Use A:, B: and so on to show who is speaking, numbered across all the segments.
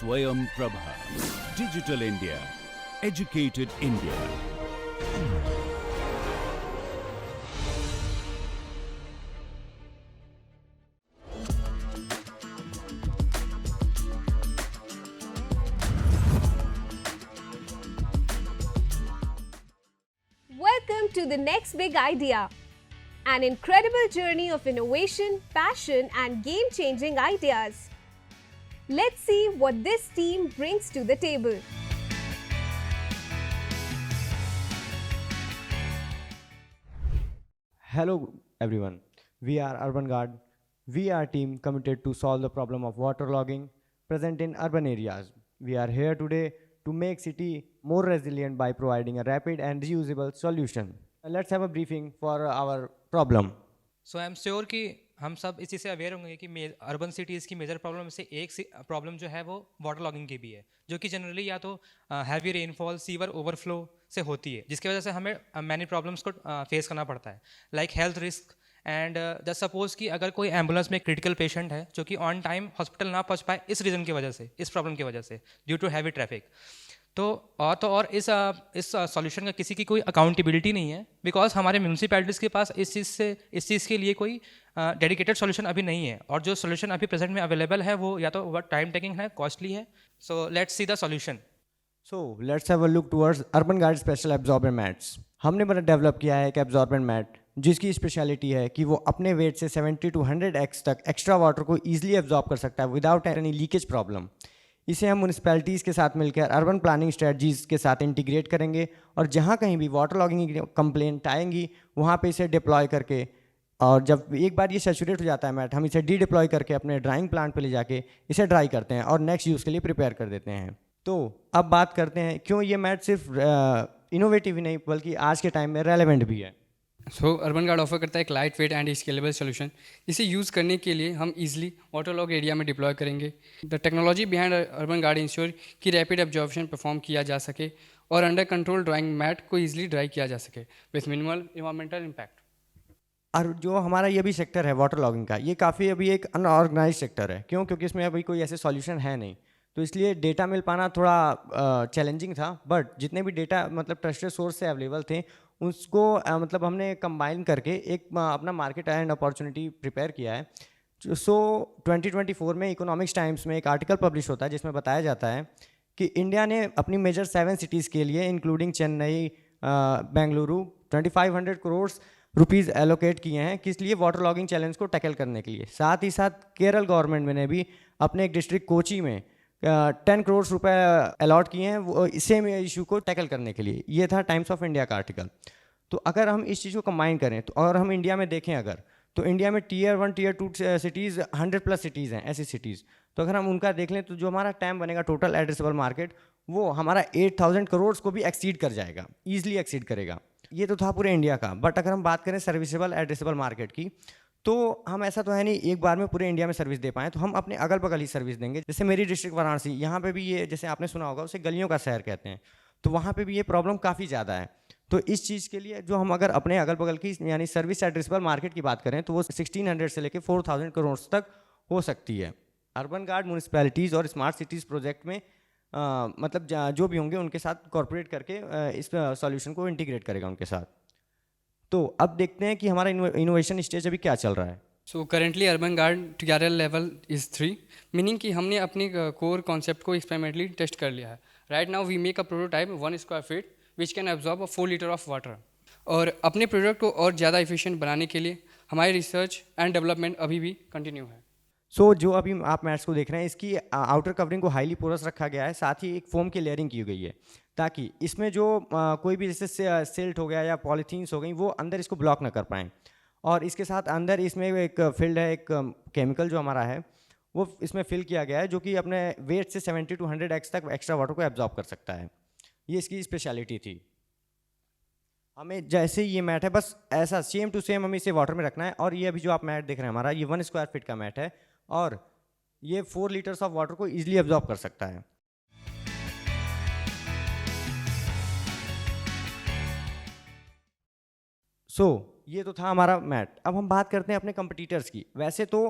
A: Swayam Prabha. Digital India. Educated India.
B: Welcome to the next big idea. An incredible journey of innovation, passion, and game-changing ideas. Let's see what this team brings to the table.
C: Hello everyone, we are Urban Guard. We are a team committed to solve the problem of waterlogging present in urban areas. We are here today to make city more resilient by providing a rapid and reusable solution. Let's have a briefing for our problem.
D: So I am sure कि हम सब इस चीज़ से aware होंगे कि urban cities की major problem में से एक प्रॉब्लम जो है वो वाटर लॉगिंग की भी है, जो कि जनरली या तो हैवी रेनफॉल, सीवर ओवरफ्लो से होती है, जिसकी वजह से हमें मैनी प्रॉब्लम्स को फेस करना पड़ता है, like health risk and just suppose कि अगर कोई एम्बुलेंस में क्रिटिकल पेशेंट है जो कि ऑन टाइम हॉस्पिटल ना पहुंच पाए इस रीज़न की वजह से, इस प्रॉब्लम की वजह से, ड्यू टू हैवी ट्रैफिक। तो इस सॉल्यूशन का किसी की कोई अकाउंटेबिलिटी नहीं है, बिकॉज हमारे म्यूनसिपैलिटीज़ के पास इस चीज़ के लिए कोई डेडिकेटेड सॉल्यूशन अभी नहीं है, और जो सॉल्यूशन अभी प्रेजेंट में अवेलेबल है वो या तो टाइम टेकिंग है, कॉस्टली है। So let's see the solution.
C: So let's have a look towards Urban Guard Special Absorbent Mats. हमने डेवलप किया है एक एब्जॉर्बेंट मैट जिसकी स्पेशलिटी है कि वो अपने वेट से 70 to 100x तक एक्स्ट्रा वाटर को ईजिली एब्जॉर्ब कर सकता है विदाउट एनी लीकेज प्रॉब्लम। इसे हम म्यूनसिपैलिटीज़ के साथ मिलकर अर्बन प्लानिंग स्ट्रेटजीज़ के साथ इंटीग्रेट करेंगे, और जहाँ कहीं भी वाटर लॉगिंग की कंप्लेंट आएंगी वहाँ पे इसे डिप्लॉय करके, और जब एक बार ये सैचुरेट हो जाता है मैट, हम इसे डी डिप्लॉय करके अपने ड्राइंग प्लांट पे ले जाके इसे ड्राई करते हैं और नेक्स्ट यूज़ के लिए प्रिपेयर कर देते हैं। तो अब बात करते हैं क्यों ये मैट सिर्फ इनोवेटिव ही नहीं बल्कि आज के टाइम में रेलेवेंट भी है।
E: सो अर्बन गार्ड ऑफर करता है एक light weight and scalable solution. इसे यूज़ करने के लिए हम इजीली वाटरलॉग एरिया में डिप्लॉय करेंगे। The technology behind urban guard ensure कि रैपिड एब्जॉर्प्शन परफॉर्म किया जा सके और अंडर कंट्रोल ड्राइंग मैट को इजीली ड्राई किया जा सके विथ मिनिमल इन्वायरमेंटल इम्पैक्ट।
C: और जो हमारा ये भी सेक्टर है वाटर लॉगिंग का, ये काफ़ी अभी एक अनऑर्गेनाइज सेक्टर है। क्यों? क्योंकि इसमें अभी कोई ऐसे सॉल्यूशन है नहीं, तो इसलिए डेटा मिल पाना थोड़ा चैलेंजिंग था। बट जितने भी डेटा मतलब ट्रस्टेड सोर्स से अवेलेबल थे उसको मतलब हमने कंबाइन करके एक अपना मार्केट एंड अपॉर्चुनिटी प्रिपेयर किया है। सो 2024 में इकोनॉमिक्स टाइम्स में एक आर्टिकल पब्लिश होता है जिसमें बताया जाता है कि इंडिया ने अपनी मेजर 7 सिटीज़ के लिए including Chennai, Bengaluru 2500 crore rupees allocate किए हैं किस लिए, वाटर लॉगिंग चैलेंज को टैकल करने के लिए। साथ ही साथ केरल गवर्नमेंट ने भी अपने एक डिस्ट्रिक्ट कोची में 10 करोड़ रुपए अलॉट किए हैं वो सेम इशू को टैकल करने के लिए। ये था टाइम्स ऑफ इंडिया का आर्टिकल। तो अगर हम इस चीज़ को कंबाइन करें तो अगर हम इंडिया में देखें अगर, तो इंडिया में टीयर 1 टीयर 2 सिटीज़ 100+ सिटीज़ हैं ऐसी सिटीज़। तो अगर हम उनका देख लें तो जो हमारा टैम बनेगा टोटल एड्रेसेबल मार्केट वो हमारा 8000 करोड़ को भी एक्सीड कर जाएगा, ईजिली एक्सीड करेगा। ये तो था पूरे इंडिया का। बट अगर हम बात करें सर्विसेबल एड्रेसेबल मार्केट की, तो हम ऐसा तो है नहीं एक बार में पूरे इंडिया में सर्विस दे पाएँ, तो हम अपने अगल बगल ही सर्विस देंगे। जैसे मेरी डिस्ट्रिक्ट वाराणसी, यहाँ पे भी ये जैसे आपने सुना होगा उसे गलियों का शहर कहते हैं, तो वहाँ पे भी ये प्रॉब्लम काफ़ी ज़्यादा है। तो इस चीज़ के लिए जो हम अगर अपने अगल बगल की यानी सर्विस एड्रेसेबल मार्केट की बात करें तो वो 1600 से लेकर 4000 करोड़ तक हो सकती है। अर्बन गार्ड म्यूनसिपैलिटीज़ और स्मार्ट सिटीज़ प्रोजेक्ट में मतलब जो भी होंगे उनके साथ कॉर्पोरेट करके इस सॉल्यूशन को इंटीग्रेट करेगा उनके साथ। तो अब देखते हैं कि हमारा इनोवेशन स्टेज अभी क्या चल रहा है।
E: So currently urban guard TRL level is 3, meaning कि हमने अपने कोर कॉन्सेप्ट को एक्सपेरिमेंटली टेस्ट कर लिया है। Right now we make a prototype 1 square feet which can absorb 4 litre of water. और अपने प्रोडक्ट को और ज़्यादा एफिशिएंट बनाने के लिए हमारी रिसर्च एंड डेवलपमेंट अभी भी कंटिन्यू है।
C: सो जो अभी आप मैट्स को देख रहे हैं इसकी आउटर कवरिंग को हाईली पोरस रखा गया है, साथ ही एक फोम की लेयरिंग की गई है ताकि इसमें जो कोई भी जैसे सिल्ट हो गया या पॉलीथीन्स हो गई वो अंदर इसको ब्लॉक ना कर पाएँ। और इसके साथ अंदर इसमें एक फील्ड है, एक केमिकल जो हमारा है वो इसमें फिल किया गया है जो कि अपने वेट से 70 to 100x तक एक्स्ट्रा वाटर को एब्जॉर्ब कर सकता है। ये इसकी स्पेशलिटी थी। हमें जैसे ये मैट है बस ऐसा सेम टू सेम हमें इसे वाटर में रखना है। और ये अभी जो आप मैट देख रहे हैं हमारा ये 1 स्क्वायर फीट का मैट है और ये 4 लीटर्स ऑफ वाटर को ईजिली एब्जॉर्ब कर सकता है। ये तो था हमारा मैट। अब हम बात करते हैं अपने कंपटीटर्स की। वैसे तो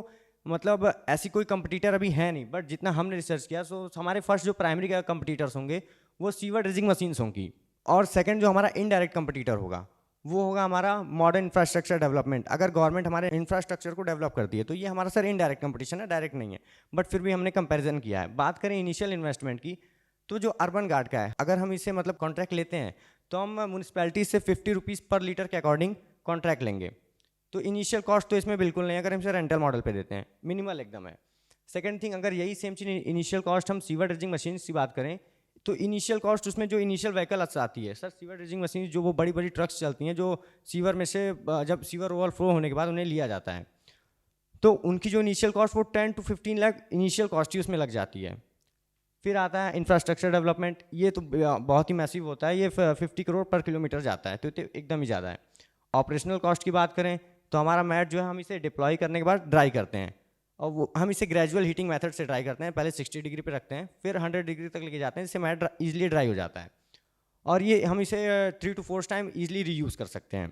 C: मतलब ऐसी कोई कंपटीटर अभी है नहीं, बट जितना हमने रिसर्च किया सो हमारे फर्स्ट जो प्राइमरी का कंपटीटर्स होंगे वो सीवर ड्रेजिंग मशीन्स होंगी, और सेकंड जो हमारा इनडायरेक्ट कंपटीटर होगा वो होगा हमारा मॉडर्न इंफ्रास्ट्रक्चर डेवलपमेंट। अगर गवर्नमेंट हमारे इंफ्रास्ट्रक्चर को डेवलप करती है तो ये हमारा सर इनडायरेक्ट कंपटीशन है, डायरेक्ट नहीं है, बट फिर भी हमने कंपैरिजन किया है। बात करें इनिशियल इन्वेस्टमेंट की, तो जो अर्बन गार्ड का है, अगर हम इसे मतलब कॉन्ट्रैक्ट लेते हैं तो हम म्यूनसिपैलिटी से 50 रुपीज़ पर लीटर के अकॉर्डिंग कॉन्ट्रैक्ट लेंगे। तो इनिशियल कॉस्ट तो इसमें बिल्कुल नहीं है अगर हम इसे रेंटल मॉडल पे देते हैं, मिनिमल एकदम है। सेकंड थिंग, अगर यही सेम चीज़ इनिशियल कॉस्ट हम सीवर ड्रेजिंग मशीन की बात करें तो इनिशियल कॉस्ट उसमें जो इनिशियल व्हीकल आती है सर, सीवर ड्रेजिंग मशीन जो वो बड़ी बड़ी ट्रक्स चलती हैं जो सीवर में से जब सीवर ओवरफ्लो होने के बाद उन्हें लिया जाता है, तो उनकी जो इनिशियल कॉस्ट वो 10 to 15 लाख इनिशियल कॉस्ट ही उसमें लग जाती है। फिर आता है इंफ्रास्ट्रक्चर डेवलपमेंट, ये तो बहुत ही मैसिव होता है, ये 50 करोड़ पर किलोमीटर जाता है, तो एकदम ही ज़्यादा है। ऑपरेशनल कॉस्ट की बात करें तो हमारा मैट जो है हम इसे डिप्लॉय करने के बाद ड्राई करते हैं, और वो हम इसे ग्रेजुअल हीटिंग मेथड से ड्राई करते हैं। पहले 60 डिग्री पे रखते हैं, फिर 100 डिग्री तक लेके जाते हैं, जिससे मैट ईजिली ड्राई हो जाता है, और ये हम इसे 3 to 4 टाइम ईजिली रीयूज़ कर सकते हैं।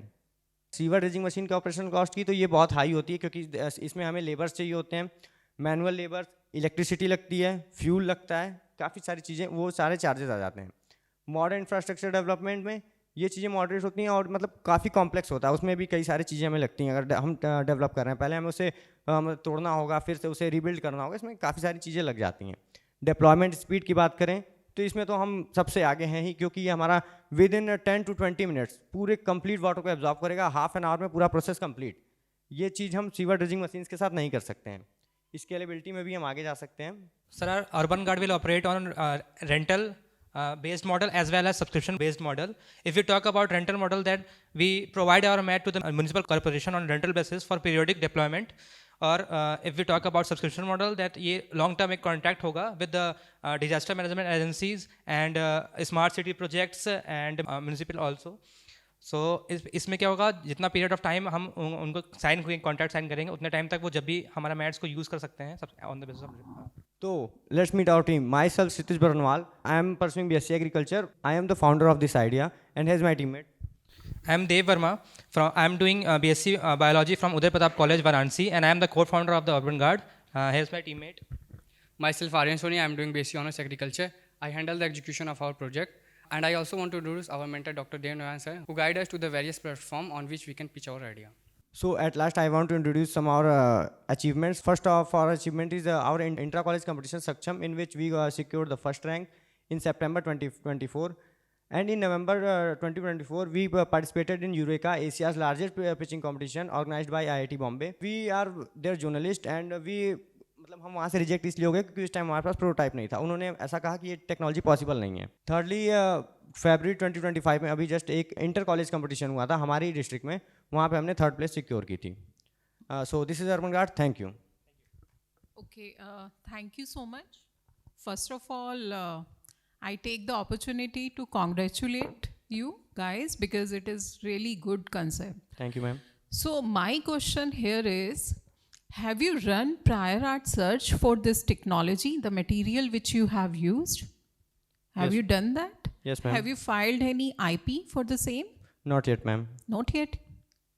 C: सीवर ड्रेजिंग मशीन का ऑपरेशन कॉस्ट की तो ये बहुत हाई होती है, क्योंकि इसमें हमें लेबर्स चाहिए होते हैं, मैनुअल लेबर, इलेक्ट्रिसिटी लगती है, फ्यूल लगता है, काफ़ी सारी चीज़ें, वो सारे चार्जेस आ जाते हैं। मॉडर्न इंफ्रास्ट्रक्चर डेवलपमेंट में ये चीज़ें मॉडरेट होती हैं, और मतलब काफ़ी कॉम्प्लेक्स होता है, उसमें भी कई सारी चीज़ें हमें लगती हैं। अगर हम डेवलप कर रहे हैं, पहले हमें उसे तोड़ना होगा, फिर से उसे रीबिल्ड करना होगा, इसमें काफ़ी सारी चीज़ें लग जाती हैं। डिप्लॉयमेंट स्पीड की बात करें तो इसमें तो हम सबसे आगे हैं ही, क्योंकि ये हमारा विद इन 10 to 20 मिनट्स पूरे कंप्लीट वाटर को एब्जॉर्ब करेगा, हाफ एन आवर में पूरा प्रोसेस कंप्लीट। ये चीज़ हम सीवर ड्रेजिंग मशीन्स के साथ नहीं कर सकते हैं। स्केलेबिलिटी में भी हम आगे जा सकते हैं।
D: Sir, our urban guard will operate on rental based model as well as subscription based model. If we talk about rental model, that we provide our mat to the municipal corporation on rental basis for periodic deployment. Or if we talk about subscription model, that ये long term एक contract होगा with the disaster management agencies and smart city projects and municipal also. सो इसमें क्या होगा, जितना period of time हम उनको contract sign करेंगे उतने टाइम तक वो जब भी हमारा मैट्स को यूज़ कर सकते हैं ऑन द बेसिस ऑफ।
C: तो let's meet our team. Myself Kshitij Baranwal, I am pursuing BSc agriculture, I am the founder of this idea and has my teammate.
D: I am Dev Verma. I am doing BSc Biology from Uday Pratap College, Varanasi, and I am the co-founder of the Urban Guard. Here's my teammate.
E: Myself, Aryan Soni, I am doing BSc Honours Agriculture. I handle the execution of our project. And I also want to introduce our mentor, Dr. Dev Noyan sir, who guide us to the various platforms on which we can pitch our idea.
C: So at last, I want to introduce some of our achievements. First of our achievement is our intra-college competition Saksham, in which we secured the first rank in September 2024. And in November 2024, we participated in Eureka, Asia's largest pitching competition organized by IIT Bombay. We are their journalist and we मतलब हम वहाँ से reject इसलिए हो गए क्योंकि उस time हमारे पास प्रोटोटाइप नहीं था। उन्होंने ऐसा कहा कि ये टेक्नोलॉजी पॉसिबल नहीं है। थर्डली, फरवरी 2025 में अभी जस्ट एक इंटर कॉलेज कंपटीशन हुआ था हमारी डिस्ट्रिक्ट में, वहाँ पे हमने 3rd प्लेस सिक्योर की थी। So this is urban guard, thank you.
F: Okay, thank you so much. First of all, I take the opportunity to congratulate you guys because it is really good concept.
C: Thank you ma'am.
F: So my question here is, have you run prior art search for this technology, the material which you have used? Have
C: Yes.
F: you done that?
C: Yes, ma'am.
F: Have you filed any IP for the same?
C: Not yet, ma'am.
F: Not yet.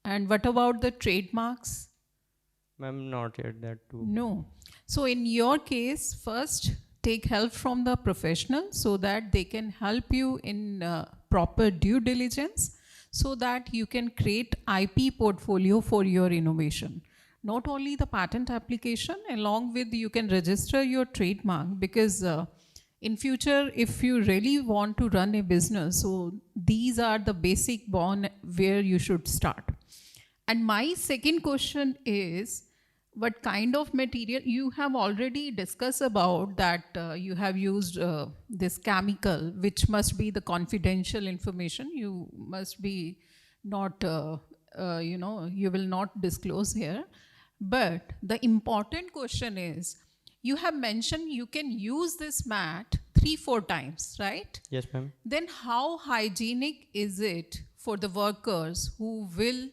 F: And what about the trademarks?
C: Ma'am, not yet that too.
F: No. So in your case, first take help from the professional so that they can help you in proper due diligence so that you can create IP portfolio for your innovation. Not only the patent application, along with you can register your trademark, because in future, if you really want to run a business, so these are the basic bond where you should start. And my second question is, what kind of material you have already discussed about that you have used this chemical, which must be the confidential information. You must be not, you will not disclose here. But the important question is, you have mentioned you can use this mat 3-4 times, right?
C: Yes, ma'am.
F: Then how hygienic is it for the workers who will,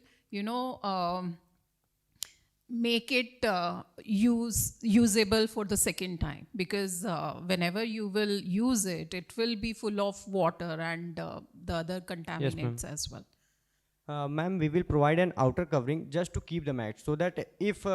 F: make it usable for the second time? Because whenever you will use it, it will be full of water and the other contaminants as well.
C: Ma'am, we will provide an outer covering just to keep the mat, so that if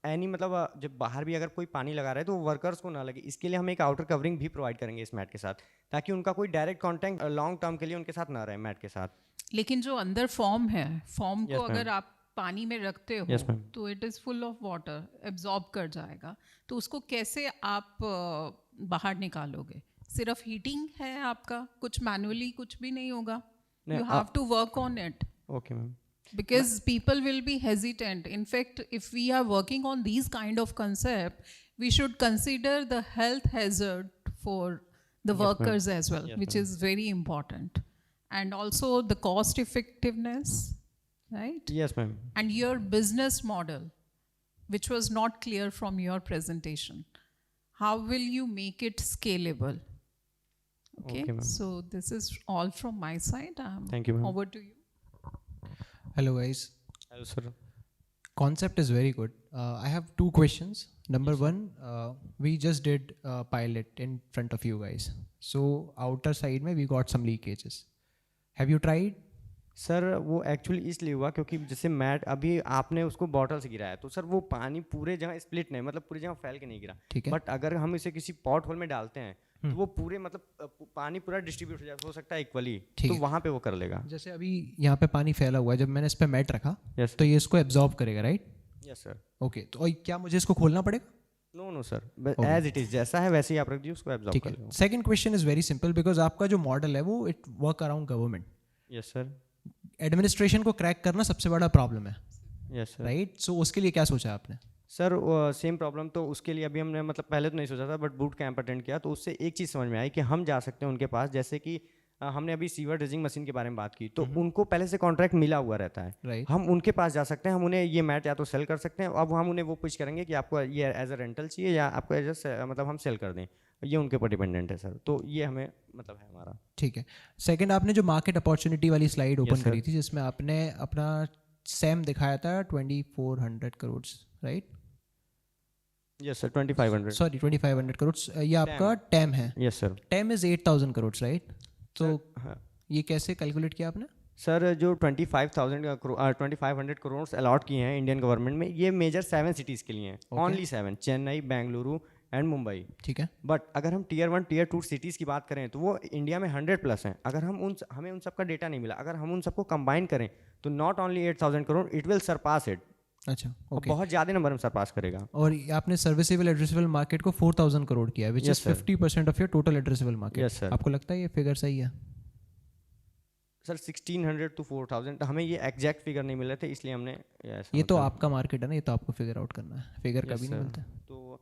C: any मतलब जब बाहर भी अगर कोई पानी लगा रहा है तो वर्कर्स को ना लगे, इसके लिए हम एक आउटर कवरिंग भी प्रोवाइड करेंगे इस मैट के साथ, ताकि उनका कोई डायरेक्ट कॉन्टैक्ट लॉन्ग टर्म के लिए उनके साथ ना रहे मैट के साथ।
F: लेकिन जो अंदर फॉर्म है, फॉर्म
C: Yes,
F: को
C: ma'am.
F: अगर आप पानी में रखते हो
C: Yes, ma'am.
F: तो it is full of water, absorb कर जाएगा। तो उसको कैसे आप बाहर निकालोगे? सिर्फ हीटिंग है आपका, कुछ मैनुअली कुछ भी नहीं होगा।
C: नहीं,
F: you have to work on it
C: okay ma'am.
F: because people will be hesitant. In fact, if we are working on these kind of concept, we should consider the health hazard for the workers as well, which is very important, and also the cost effectiveness, right?
C: Yes ma'am.
F: And your business model, which was not clear from your presentation. How will you make it scalable? Okay,
C: Okay, ma'am.
F: so this is all from my side.
C: Thank you, ma'am.
F: Over to you.
G: Hello guys.
C: Hello sir.
G: Concept is very good. I have two questions. Number one, we just did a pilot in front of you guys. So outer side में we got some leakages. Have you tried?
C: Sir वो actually इसलिए हुआ क्योंकि जैसे mat अभी आपने उसको bottle से गिराया, तो सर वो पानी पूरे जगह स्प्लिट नहीं, मतलब पूरी जगह फैल के नहीं गिरा।
G: ठीक है।
C: बट अगर हम इसे किसी पॉट होल में डालते हैं तो वो पूरे मतलब पानी पूरा डिस्ट्रीब्यूट हो सकता है इक्वली,
G: ठीक
C: तो
G: है।
C: वहाँ पे वो कर लेगा।
G: जैसे अभी यहाँ पे पानी फैला हुआ है, जब मैंने इस पे मैट रखा
C: Yes,
G: तो ये इसको एब्जॉर्ब करेगा, राइट?
C: Yes sir.
G: ओके, तो और क्या मुझे इसको खोलना पड़ेगा?
C: No no sir, as it is जैसा है वैसे ही आप रख दीजिए, उसको एब्जॉर्ब
G: ठीक
C: कर
G: है।
C: लेगा।
G: Second question is very simple, because आपका जो मॉडल है वो it work around government.
C: Yes sir.
G: Administration को क्रैक करना सबसे बड़ा प्रॉब्लम है,
C: यस सर।
G: राइट? सो उसके लिए क्या सोचा आपने?
C: सर सेम प्रॉब्लम तो उसके लिए अभी हमने मतलब पहले तो नहीं सोचा था, बट बूट कैंप अटेंड किया तो उससे एक चीज़ समझ में आई कि हम जा सकते हैं उनके पास। जैसे कि हमने अभी सीवर ड्रेजिंग मशीन के बारे में बात की, तो उनको पहले से कॉन्ट्रैक्ट मिला हुआ रहता है।
G: Right.
C: हम उनके पास जा सकते हैं, हम उन्हें ये मैट या तो सेल कर सकते हैं, अब हम उन्हें वो पुश करेंगे कि आपको ये एज अ रेंटल चाहिए या आपको एज मतलब हम सेल कर दें, ये उनके ऊपर डिपेंडेंट है सर। तो ये हमें मतलब है हमारा।
G: ठीक है। सेकंड, आपने जो मार्केट अपॉर्चुनिटी वाली स्लाइड ओपन
C: sir.
G: करी थी जिसमें आपने अपना सैम दिखाया था 2400 crore, right?
C: Yes sir, 2500।
G: Sorry 2500 crore, ये आपका टैम है।
C: Yes sir.
G: Time is 8000 crore, right? तो
C: हाँ
G: ये कैसे कैलकुलेट किया आपने?
C: सर, जो 2500 करोड़ अलॉट किए हैं इंडियन गवर्नमेंट में, ये मेजर 7 सिटीज़ के लिए हैं, ओनली 7, चेन्नई, बेंगलुरु एंड मुंबई।
G: ठीक है।
C: बट अगर हम टीयर 1 टीयर 2 सिटीज़ की बात करें तो वो इंडिया में 100+ हैं। अगर हमें उन सबका डेटा नहीं मिला, अगर हम उन सबको कंबाइन करें तो not only 8000 crore, it will Sarpass it.
G: अच्छा, ओके।
C: बहुत ज़्यादा नंबर में सरपास करेगा।
G: और ये आपने सर्विसेबल एड्रेसेबल मार्केट को 4000 करोड़ किया, विच
C: Yes,
G: is
C: sir.
G: 50% of your total addressable market.
C: Yes, sir.
G: आपको लगता है ये फिगर सही है?
C: सर 1600 to 4000, हमें ये एग्जैक्ट फिगर नहीं मिल रहे थे, इसलिए हमने ऐसा
G: ये तो
C: मतलब-
G: आपका मार्केट है ना, ये तो आपको फिगर आउट करना है, फिगर
C: Yes,
G: कभी नहीं
C: sir.
G: मिलता।
C: तो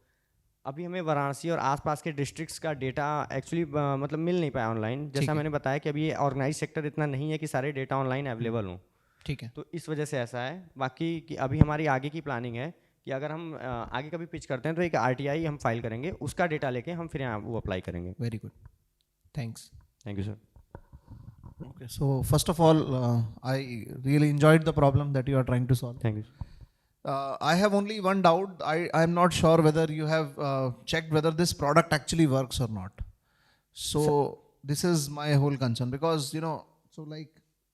C: अभी हमें वाराणसी और आसपास के डिस्ट्रिक्ट्स का डेटा एक्चुअली मतलब मिल नहीं पाया ऑनलाइन।
G: ठीक
C: जैसा
G: है।
C: मैंने बताया कि अभी ये ऑर्गेनाइज सेक्टर इतना नहीं है कि सारे डेटा ऑनलाइन अवेलेबल हों,
G: ठीक है।
C: तो इस वजह से ऐसा है। बाकी कि अभी हमारी आगे की प्लानिंग है कि अगर हम आगे कभी पिच करते हैं तो एक RTI हम फाइल करेंगे, उसका डेटा लेके हम फिर यहाँ वो अप्लाई करेंगे।
G: Very good, thanks.
C: Thank you sir.
H: Okay, so first of all, I really enjoyed the problem that you are trying to solve.
C: Thank you.
H: I have only one doubt. I am not sure whether you have checked whether this product actually works or not. So this is my whole concern, because so like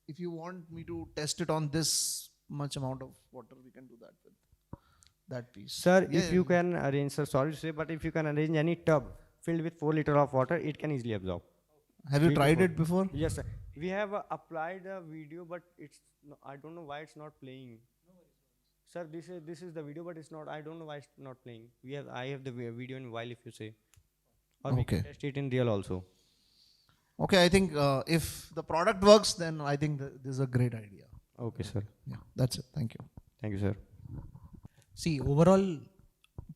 H: if you want me to test it on this much amount of water, we can do that with that piece.
C: Sir,
H: Yeah,
C: if you can arrange, sir, sorry to say, but if you can arrange any tub filled with 4 liters of water, it can easily absorb.
H: Have you
C: 3 to
H: tried
C: 4.
H: it before?
C: Yes, sir. We have applied a video, but I don't know why it's not playing. Sir, this is the video, but it's not. I don't know why it's not playing. I have the video in while, if you say, or we can
H: Okay.
C: test it in real also.
H: Okay, I think if the product works, then I think this is a great idea.
C: Okay, sir.
H: Yeah, that's it. Thank you.
C: Thank you, sir.
G: See overall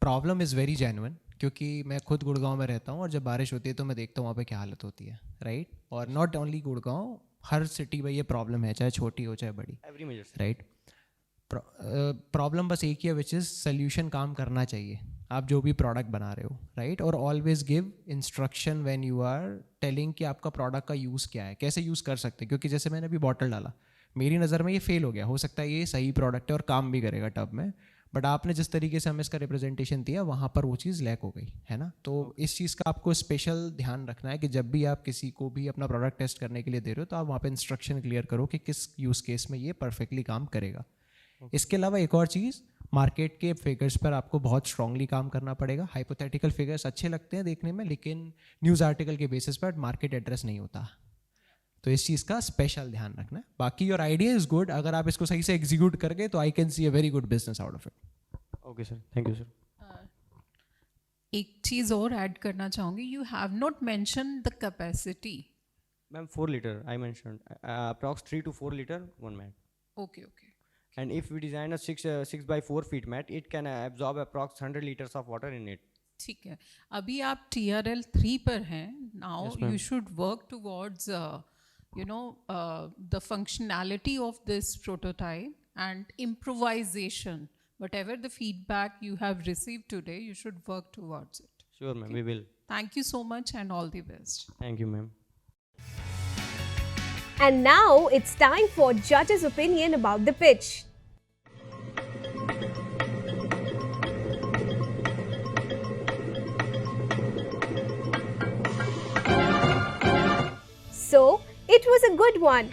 G: problem is very genuine, क्योंकि मैं खुद गुड़गांव में रहता हूँ और जब बारिश होती है तो मैं देखता हूँ वहाँ पे क्या हालत होती है, राइट? और not only Gurgaon, her city में ये प्रॉब्लम है, चाहे छोटी हो चाहे बड़ी,
C: Every major, sir.
G: Right? Problem बस एक ही है, विच इज़ सोल्यूशन काम करना चाहिए आप जो भी प्रोडक्ट बना रहे हो, राइट? और always give instruction when you are telling कि आपका प्रोडक्ट का यूज़ क्या है, कैसे यूज़ कर सकते हैं। क्योंकि जैसे मैंने अभी बॉटल डाला, मेरी नज़र में ये फेल हो गया, हो सकता है ये सही प्रोडक्ट है और काम भी करेगा टब में, बट आपने जिस तरीके से हमें इसका रिप्रेजेंटेशन दिया वहाँ पर वो चीज़ लैक हो गई है ना। तो इस चीज़ का आपको स्पेशल ध्यान रखना है कि जब भी आप किसी को भी अपना प्रोडक्ट टेस्ट करने के लिए दे रहे हो तो आप वहाँ पे इंस्ट्रक्शन क्लियर करो कि किस यूज़ केस में ये परफेक्टली काम करेगा। इसके अलावा एक और चीज़, मार्केट के फिगर्स पर आपको बहुत स्ट्रांगली काम करना पड़ेगा. हाइपोथेटिकल फिगर्स अच्छे लगते हैं देखने में, लेकिन न्यूज़ आर्टिकल के बेसिस पर मार्केट एड्रेस नहीं होता. तो इस चीज़ का स्पेशल ध्यान रखना है. बाकी योर आइडिया इज़ गुड, अगर आप इसको सही से एग्जीक्यूट कर गए तो I can see a very good business out of it.
C: Okay sir, thank you sir.
F: एक चीज़ और ऐड करना चाहूँगी. You have not mention the capacity.
C: Ma'am 4 litre I mentioned, approx 3 to 4 litre one mat.
F: Okay okay.
C: And if we design a 6 by 4 feet mat, it can absorb approx 100 liters of water in it.
F: ठीक है. अभी आप TRL 3 पर हैं. Now
C: Yes, ma'am.
F: you should work towards the functionality of this prototype and improvisation. Whatever the feedback you have received today, you should work towards it.
C: Sure, ma'am, we will.
F: Thank you so much and all the best.
C: Thank you, ma'am.
B: And now it's time for judges' opinion about the pitch. So, it was a good one.